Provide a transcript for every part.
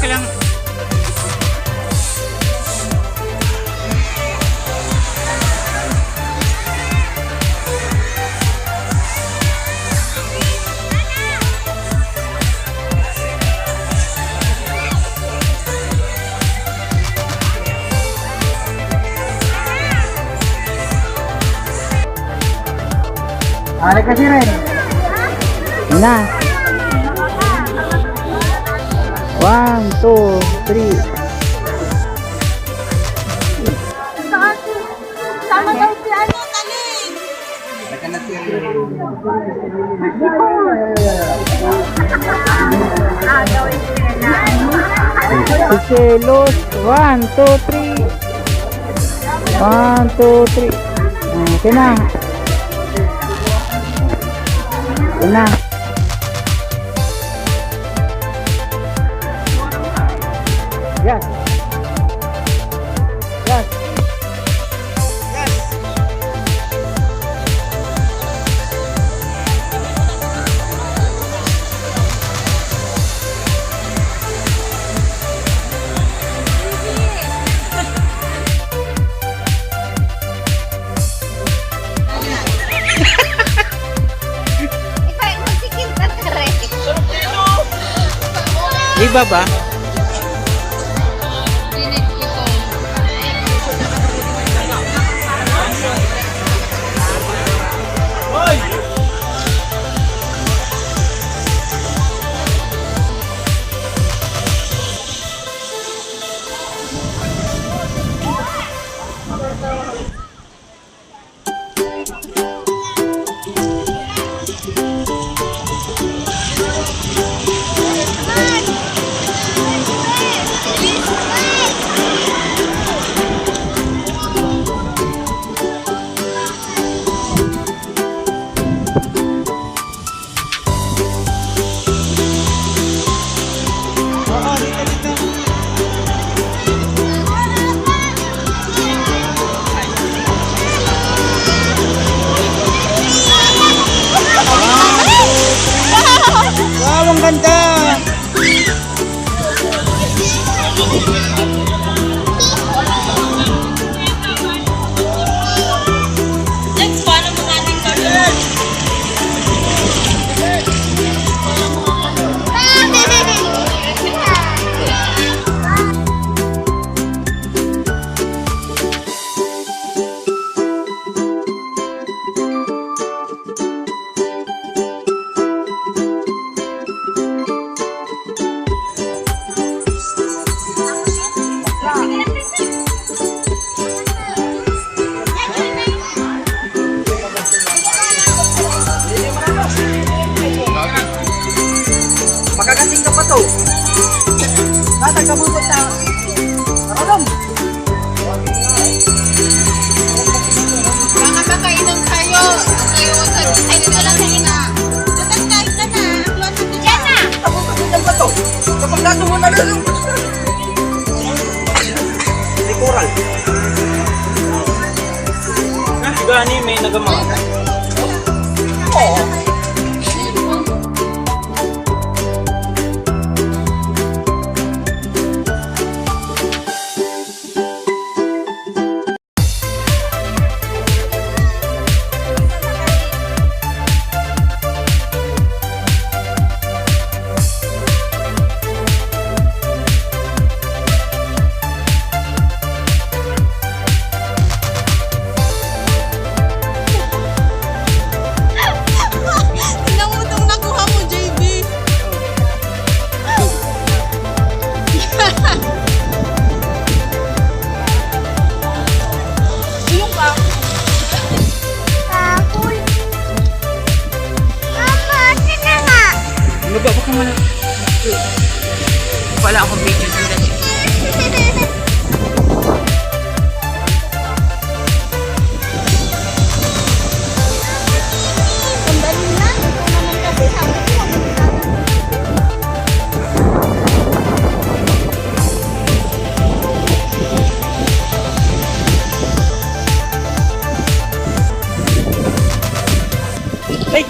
lang. Ari kasi rin. Na. 1, 2, 3. Sama daw si ano, taling. Gawin sila. Selos. 1, 2, 3. 1, 2, 3. Okay na. Okay na. Yes. Yes. Iba ba? Wow, ang ganda. Next, paano mo natin color? Makagating ka pa to. Tatag kabubot na. Karadom. Nakakakainom kayo. Kayo sa... Ay, dito lang sa ina. Natagtag ka na. Yan na. Kabubot pa to. Kapag nato mo na lang. May coral. Gani may nagamata. Oo. Nangutong nakuha mo, JB. Yung ka. Kapoy. Mama, sino nga? Baba ka muna. Wala akong video sa dati. Sandali lang. Ito naman kasi sabi ko. Hey!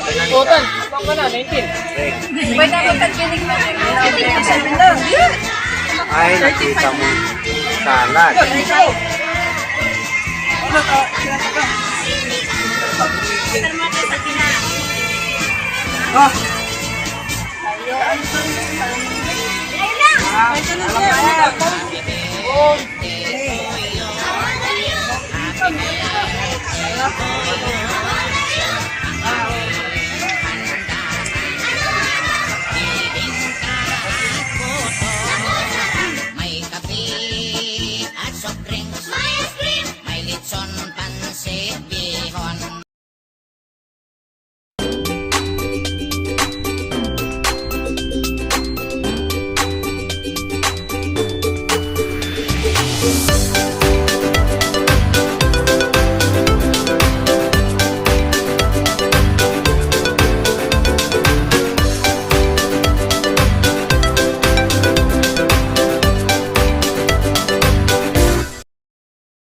Total, baka na, 19. May dapat ang kinig na rin. Ay, nakita mo. Salad. Oh, Ayun lang.